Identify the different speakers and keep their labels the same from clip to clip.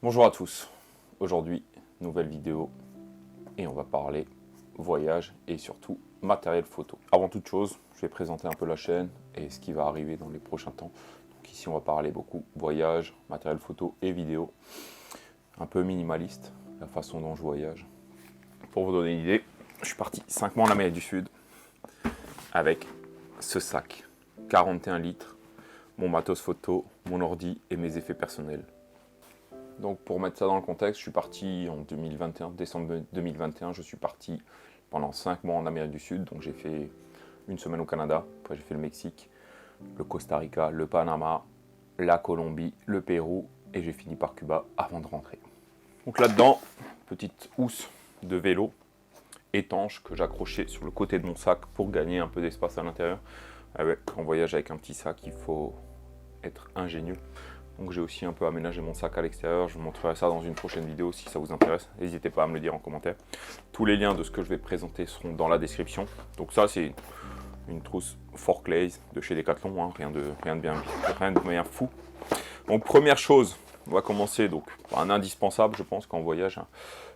Speaker 1: Bonjour à tous, aujourd'hui nouvelle vidéo et on va parler voyage et surtout matériel photo. Avant toute chose, je vais présenter un peu la chaîne et ce qui va arriver dans les prochains temps. Donc ici on va parler beaucoup voyage, matériel photo et vidéo. Un peu minimaliste, la façon dont je voyage. Pour vous donner une idée, je suis parti 5 mois en Amérique du Sud avec ce sac, 41 litres, mon matos photo, mon ordi et mes effets personnels. Donc pour mettre ça dans le contexte, je suis parti en 2021, décembre 2021, je suis parti pendant 5 mois en Amérique du Sud. Donc j'ai fait une semaine au Canada, après j'ai fait le Mexique, le Costa Rica, le Panama, la Colombie, le Pérou et j'ai fini par Cuba avant de rentrer. Donc là-dedans, petite housse de vélo étanche que j'accrochais sur le côté de mon sac pour gagner un peu d'espace à l'intérieur. En voyage avec un petit sac, il faut être ingénieux. Donc j'ai aussi un peu aménagé mon sac à l'extérieur, je vous montrerai ça dans une prochaine vidéo si ça vous intéresse. N'hésitez pas à me le dire en commentaire. Tous les liens de ce que je vais présenter seront dans la description. Donc ça c'est une trousse Forclaz de chez Decathlon, hein. rien de bien fou. Donc première chose, on va commencer donc par un indispensable je pense quand on voyage, hein.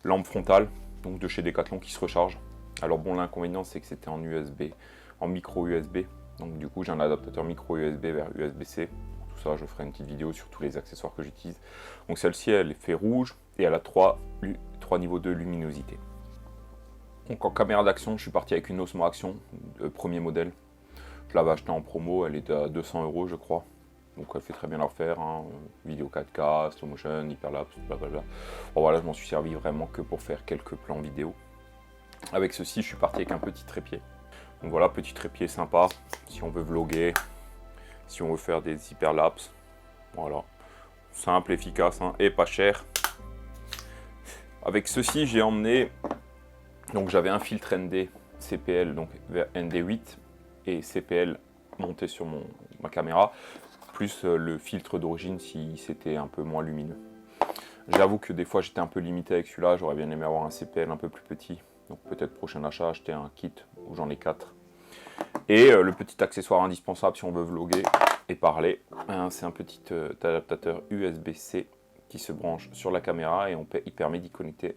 Speaker 1: Lampe frontale, donc de chez Decathlon qui se recharge. Alors bon, l'inconvénient c'est que c'était en USB, en micro USB. Donc du coup j'ai un adaptateur micro USB vers USB-C. Ça, je ferai une petite vidéo sur tous les accessoires que j'utilise. Donc celle-ci, elle est fait rouge et elle a 3 niveaux de luminosité. Donc en caméra d'action, je suis parti avec une Osmo Action, premier modèle. Je l'avais acheté en promo, elle était à 200 € je crois. Donc elle fait très bien l'affaire, hein. Vidéo 4K, slow motion, hyperlapse, blablabla. Bon, voilà, je m'en suis servi vraiment que pour faire quelques plans vidéo. Avec ceci, je suis parti avec un petit trépied. Donc voilà, petit trépied sympa, si on veut vlogger, si on veut faire des hyperlapses. Voilà, simple, efficace, hein, et pas cher. Avec ceci, j'ai emmené, donc j'avais un filtre ND CPL, donc vers ND8 et CPL monté sur ma caméra, plus le filtre d'origine si c'était un peu moins lumineux. J'avoue que des fois j'étais un peu limité avec celui-là, j'aurais bien aimé avoir un CPL un peu plus petit. Donc peut-être prochain achat, acheter un kit où j'en ai 4. Et le petit accessoire indispensable si on veut vlogger et parler, hein, c'est un petit adaptateur USB-C qui se branche sur la caméra et il permet d'y connecter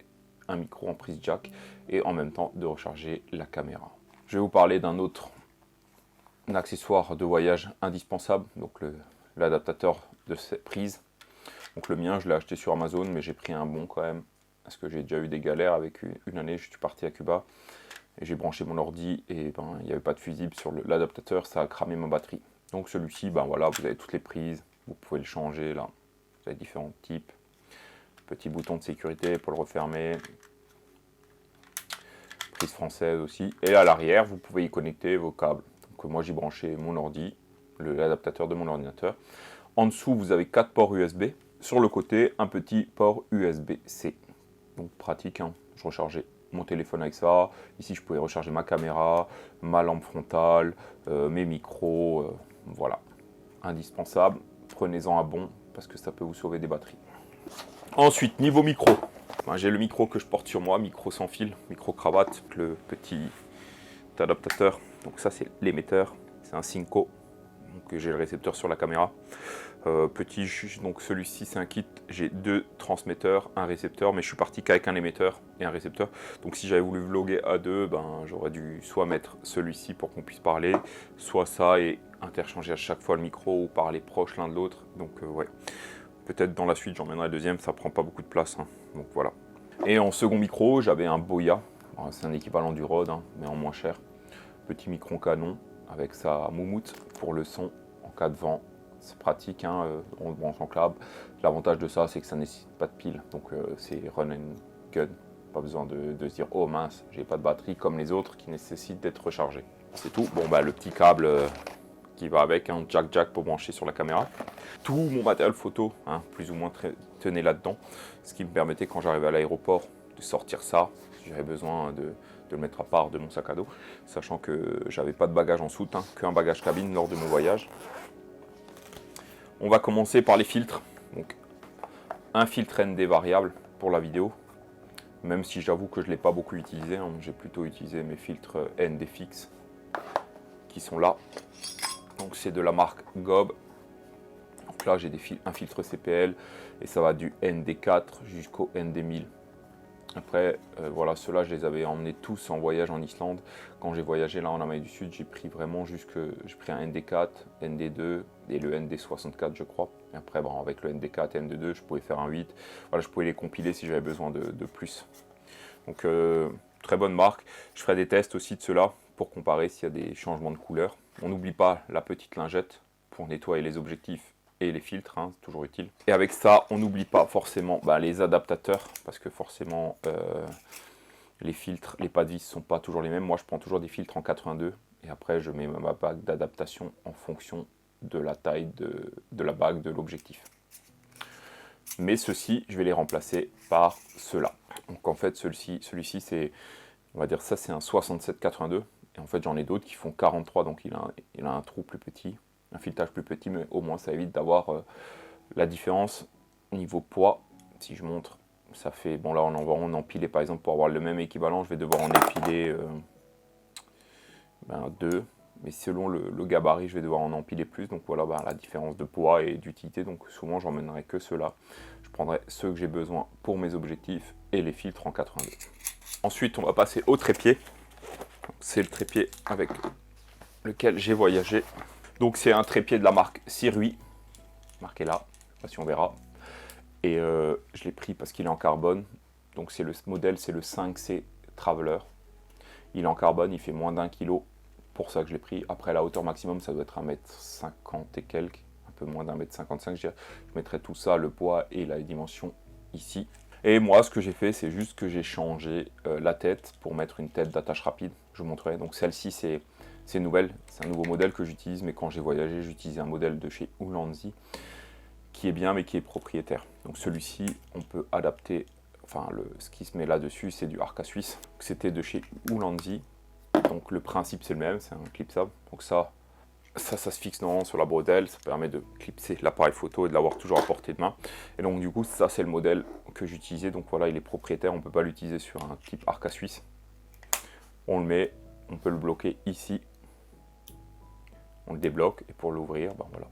Speaker 1: un micro en prise jack et en même temps de recharger la caméra. Je vais vous parler d'un autre accessoire de voyage indispensable, donc l'adaptateur de cette prise. Donc le mien, je l'ai acheté sur Amazon, mais j'ai pris un bon quand même, parce que j'ai déjà eu des galères avec une année, je suis parti à Cuba. Et j'ai branché mon ordi et il n'y avait pas de fusible sur l'adaptateur, ça a cramé ma batterie. Donc celui-ci, voilà, vous avez toutes les prises, vous pouvez le changer là. Vous avez différents types. Petit bouton de sécurité pour le refermer. Prise française aussi. Et à l'arrière, vous pouvez y connecter vos câbles. Donc moi j'ai branché mon ordi, l'adaptateur de mon ordinateur. En dessous, vous avez 4 ports USB. Sur le côté, un petit port USB-C. Donc pratique, hein. Je rechargeais mon téléphone avec ça. Ici, je pouvais recharger ma caméra, ma lampe frontale, mes micros. Voilà, indispensable. Prenez-en un bon parce que ça peut vous sauver des batteries. Ensuite, niveau micro. J'ai le micro que je porte sur moi, micro sans fil, micro cravate, le petit adaptateur. Donc ça, c'est l'émetteur. C'est un Synco. Donc j'ai le récepteur sur la caméra. Donc celui-ci c'est un kit, j'ai 2 transmetteurs, un récepteur, mais je suis parti qu'avec un émetteur et un récepteur. Donc si j'avais voulu vlogger à 2, j'aurais dû soit mettre celui-ci pour qu'on puisse parler, soit ça et interchanger à chaque fois le micro ou parler proche l'un de l'autre. Donc ouais, peut-être dans la suite j'emmènerai le deuxième, ça prend pas beaucoup de place, hein. Donc voilà. Et en second micro, j'avais un Boya, c'est un équivalent du Rode, hein, mais en moins cher. Petit micro canon avec sa moumoute pour le son en cas de vent. C'est pratique, hein, on le branche en câble. L'avantage de ça, c'est que ça ne nécessite pas de pile. Donc c'est run and gun. Pas besoin de se dire, oh mince, j'ai pas de batterie comme les autres qui nécessitent d'être rechargés. C'est tout. Bon, le petit câble qui va avec, un jack pour brancher sur la caméra. Tout mon matériel photo, hein, plus ou moins tenait là-dedans. Ce qui me permettait, quand j'arrivais à l'aéroport, de sortir ça. J'avais besoin de le mettre à part de mon sac à dos. Sachant que j'avais pas de bagage en soute, hein, qu'un bagage cabine lors de mon voyage. On va commencer par les filtres. Donc, un filtre ND variable pour la vidéo, même si j'avoue que je ne l'ai pas beaucoup utilisé, hein. J'ai plutôt utilisé mes filtres ND fixes qui sont là. Donc c'est de la marque Gob. Donc là j'ai un filtre CPL et ça va du ND4 jusqu'au ND1000. Après voilà, ceux-là je les avais emmenés tous en voyage en Islande. Quand j'ai voyagé là en Amérique du Sud, j'ai pris vraiment j'ai pris un ND4, ND2 et le ND64 je crois. Et après bon, avec le ND4 et ND2 je pouvais faire un 8. Voilà, je pouvais les compiler si j'avais besoin de plus. Donc très bonne marque. Je ferai des tests aussi de ceux-là pour comparer s'il y a des changements de couleur. On n'oublie pas la petite lingette pour nettoyer les objectifs et les filtres, hein, c'est toujours utile. Et avec ça, on n'oublie pas forcément les adaptateurs, parce que forcément, les filtres, les pas de vis ne sont pas toujours les mêmes. Moi, je prends toujours des filtres en 82, et après, je mets ma bague d'adaptation en fonction de la taille de la bague de l'objectif. Mais ceux-ci, je vais les remplacer par ceux-là. Donc en fait, celui-ci, c'est, on va dire ça, c'est un 67-82, et en fait, j'en ai d'autres qui font 43, donc il a un trou plus petit. Un filetage plus petit, mais au moins ça évite d'avoir la différence niveau poids. Si je montre, ça fait, bon là on va en empiler par exemple pour avoir le même équivalent, je vais devoir en épiler 2, mais selon le gabarit je vais devoir en empiler plus, donc voilà la différence de poids et d'utilité, donc souvent j'emmènerai que ceux-là. Je prendrai ceux que j'ai besoin pour mes objectifs et les filtres en 82. Ensuite on va passer au trépied, c'est le trépied avec lequel j'ai voyagé. Donc c'est un trépied de la marque Sirui, marqué là, je ne sais pas si on verra. Et je l'ai pris parce qu'il est en carbone. Donc c'est le modèle, c'est le 5C Traveler. Il est en carbone, il fait moins d'1 kg, pour ça que je l'ai pris. Après la hauteur maximum, ça doit être 1m50 et quelques, un peu moins d'1m55 je dirais. Je mettrai tout ça, le poids et la dimension ici. Et moi ce que j'ai fait, c'est juste que j'ai changé la tête pour mettre une tête d'attache rapide. Je vous montrerai. Donc celle-ci c'est nouvelle, c'est un nouveau modèle que j'utilise, mais quand j'ai voyagé, j'utilisais un modèle de chez Ulanzi qui est bien, mais qui est propriétaire. Donc celui-ci, on peut adapter, enfin ce qui se met là-dessus, c'est du Arca Suisse. C'était de chez Ulanzi, donc le principe c'est le même, c'est un clipsable. Donc ça se fixe normalement sur la bretelle, ça permet de clipser l'appareil photo et de l'avoir toujours à portée de main. Et donc du coup, ça c'est le modèle que j'utilisais, donc voilà, il est propriétaire, on ne peut pas l'utiliser sur un clip Arca Suisse. On le met, on peut le bloquer ici. On le débloque et pour l'ouvrir, voilà.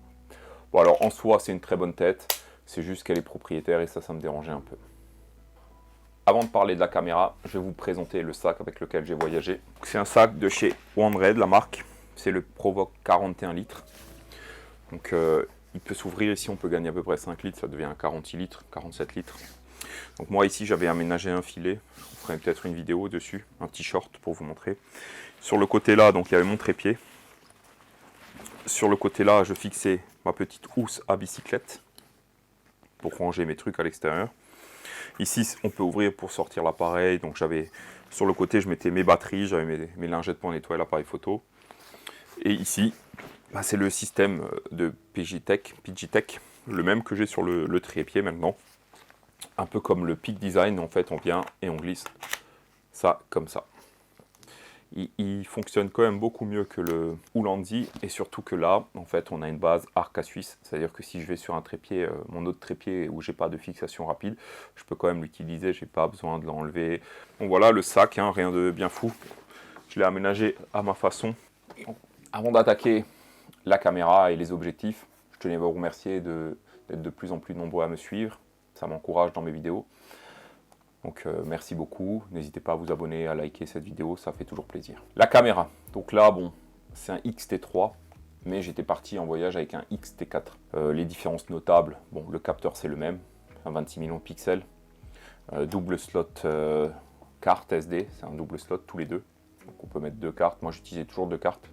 Speaker 1: Bon alors en soi c'est une très bonne tête, c'est juste qu'elle est propriétaire et ça me dérangeait un peu. Avant de parler de la caméra, je vais vous présenter le sac avec lequel j'ai voyagé. C'est un sac de chez OneRed, la marque, c'est le Provoque 41 litres. Donc il peut s'ouvrir ici, on peut gagner à peu près 5 litres, ça devient un 46 litres, 47 litres. Donc moi ici j'avais aménagé un filet, je vous ferai peut-être une vidéo dessus, un petit short pour vous montrer. Sur le côté là, donc il y avait mon trépied. Sur le côté là, je fixais ma petite housse à bicyclette pour ranger mes trucs à l'extérieur. Ici, on peut ouvrir pour sortir l'appareil. Donc j'avais sur le côté, je mettais mes batteries, j'avais mes lingettes pour nettoyer l'appareil photo. Et ici, c'est le système de Pigitech, le même que j'ai sur le trépied maintenant. Un peu comme le Peak Design, en fait, on vient et on glisse ça comme ça. Il fonctionne quand même beaucoup mieux que le Ulanzi, et surtout que là, en fait, on a une base Arca Suisse, c'est-à-dire que si je vais sur un trépied, mon autre trépied où j'ai pas de fixation rapide, je peux quand même l'utiliser, j'ai pas besoin de l'enlever. Donc voilà le sac, hein, rien de bien fou. Je l'ai aménagé à ma façon. Avant d'attaquer la caméra et les objectifs, je tenais à vous remercier d'être de plus en plus nombreux à me suivre, ça m'encourage dans mes vidéos. Donc merci beaucoup, n'hésitez pas à vous abonner, à liker cette vidéo, ça fait toujours plaisir. La caméra, donc là bon, c'est un X-T3, mais j'étais parti en voyage avec un X-T4. Les différences notables, bon le capteur c'est le même, un 26 millions de pixels, double slot carte SD, c'est un double slot tous les deux, donc on peut mettre 2 cartes, moi j'utilisais toujours 2 cartes.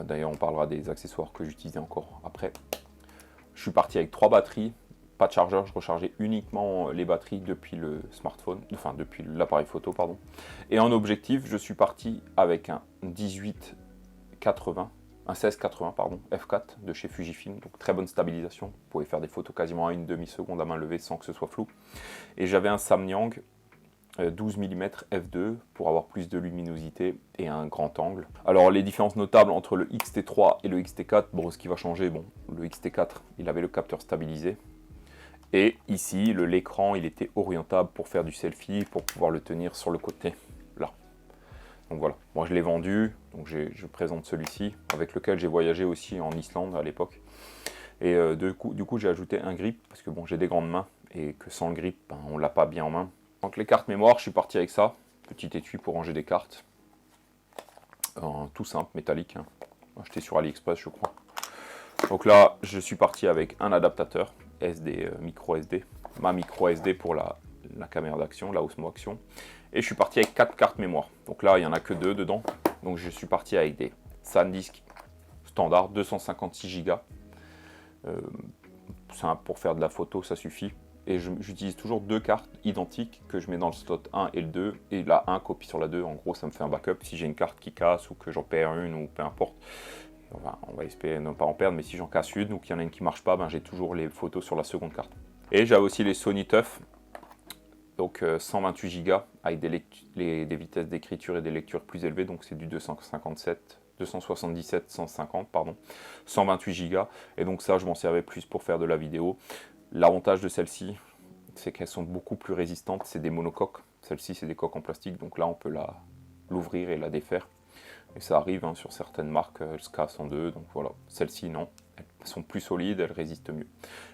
Speaker 1: D'ailleurs on parlera des accessoires que j'utilisais encore après. Je suis parti avec 3 batteries. Pas de chargeur, je rechargeais uniquement les batteries depuis le smartphone, enfin depuis l'appareil photo, pardon. Et en objectif, je suis parti avec un 18-80, un 16-80, pardon, f4 de chez Fujifilm, donc très bonne stabilisation. Vous pouvez faire des photos quasiment à une demi-seconde à main levée sans que ce soit flou. Et j'avais un Samyang 12 mm f2 pour avoir plus de luminosité et un grand angle. Alors les différences notables entre le X-T3 et le X-T4, bon ce qui va changer, bon le X-T4 il avait le capteur stabilisé. Et ici, l'écran, il était orientable pour faire du selfie, pour pouvoir le tenir sur le côté, là. Donc voilà, moi je l'ai vendu, donc je présente celui-ci, avec lequel j'ai voyagé aussi en Islande à l'époque. Et du coup j'ai ajouté un grip, parce que bon, j'ai des grandes mains, et que sans le grip, ben, on l'a pas bien en main. Donc les cartes mémoire, je suis parti avec ça, petit étui pour ranger des cartes, tout simple, métallique, hein. Acheté sur AliExpress je crois. Donc là, je suis parti avec un adaptateur SD, micro SD, ma micro SD pour la caméra d'action, la Osmo Action. Et je suis parti avec 4 cartes mémoire. Donc là, il n'y en a que 2 dedans. Donc je suis parti avec des SanDisk standard, 256 Go. Pour faire de la photo, ça suffit. Et j'utilise toujours 2 cartes identiques que je mets dans le slot 1 et le 2. Et la 1 copie sur la 2. En gros, ça me fait un backup si j'ai une carte qui casse ou que j'en perds une ou peu importe. On va espérer ne pas en perdre, mais si j'en casse une ou qu'il y en a une qui ne marche pas, ben, j'ai toujours les photos sur la seconde carte. Et j'avais aussi les Sony TUF, donc 128 Go avec des vitesses d'écriture et des lectures plus élevées, donc c'est du 277, 150, pardon, 128 Go. Et donc ça, je m'en servais plus pour faire de la vidéo. L'avantage de celles-ci, c'est qu'elles sont beaucoup plus résistantes, c'est des monocoques. Celles-ci, c'est des coques en plastique, donc là, on peut l'ouvrir et la défaire. Et ça arrive hein, sur certaines marques, elles se cassent en deux, donc voilà. Celles-ci, non. Elles sont plus solides, elles résistent mieux.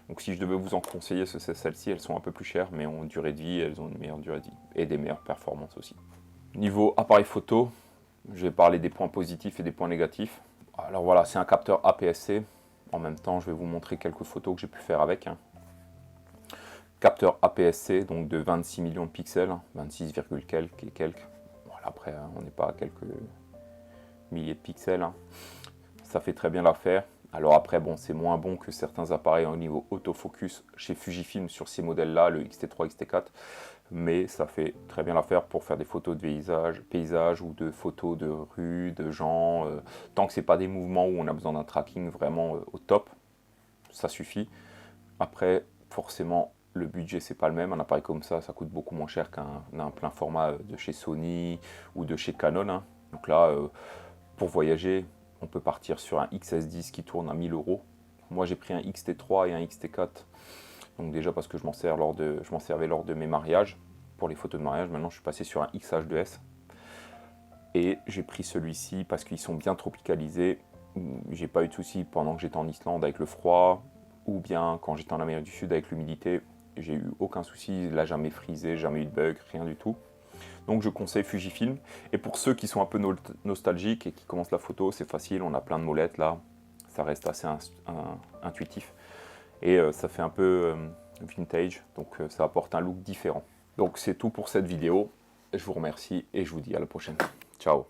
Speaker 1: Donc si je devais vous en conseiller, c'est celles-ci, elles sont un peu plus chères, mais en durée de vie, elles ont une meilleure durée de vie. Et des meilleures performances aussi. Niveau appareil photo, je vais parler des points positifs et des points négatifs. Alors voilà, c'est un capteur APS-C. En même temps, je vais vous montrer quelques photos que j'ai pu faire avec. Hein. Capteur APS-C, donc de 26 millions de pixels, 26, quelques. Voilà, après, on n'est pas à quelques milliers de pixels, hein. Ça fait très bien l'affaire. Alors après, bon, c'est moins bon que certains appareils au niveau autofocus chez Fujifilm sur ces modèles-là, le X-T3, X-T4, mais ça fait très bien l'affaire pour faire des photos de paysages ou de photos de rue, de gens, tant que c'est pas des mouvements où on a besoin d'un tracking vraiment au top, ça suffit. Après, forcément, le budget c'est pas le même. Un appareil comme ça coûte beaucoup moins cher qu'un plein format de chez Sony ou de chez Canon, hein. Donc là, pour voyager, on peut partir sur un XS10 qui tourne à 1000 €. Moi, j'ai pris un XT3 et un XT4. Donc déjà parce que je m'en servais lors de mes mariages, pour les photos de mariage. Maintenant, je suis passé sur un XH2S. Et j'ai pris celui-ci parce qu'ils sont bien tropicalisés. J'ai pas eu de soucis pendant que j'étais en Islande avec le froid, ou bien quand j'étais en Amérique du Sud avec l'humidité. J'ai eu aucun souci, il n'a jamais frisé, jamais eu de bug, rien du tout. Donc je conseille Fujifilm. Et pour ceux qui sont un peu nostalgiques et qui commencent la photo, c'est facile, on a plein de molettes là. Ça reste assez intuitif. Et ça fait un peu vintage, donc ça apporte un look différent. Donc c'est tout pour cette vidéo. Je vous remercie et je vous dis à la prochaine. Ciao.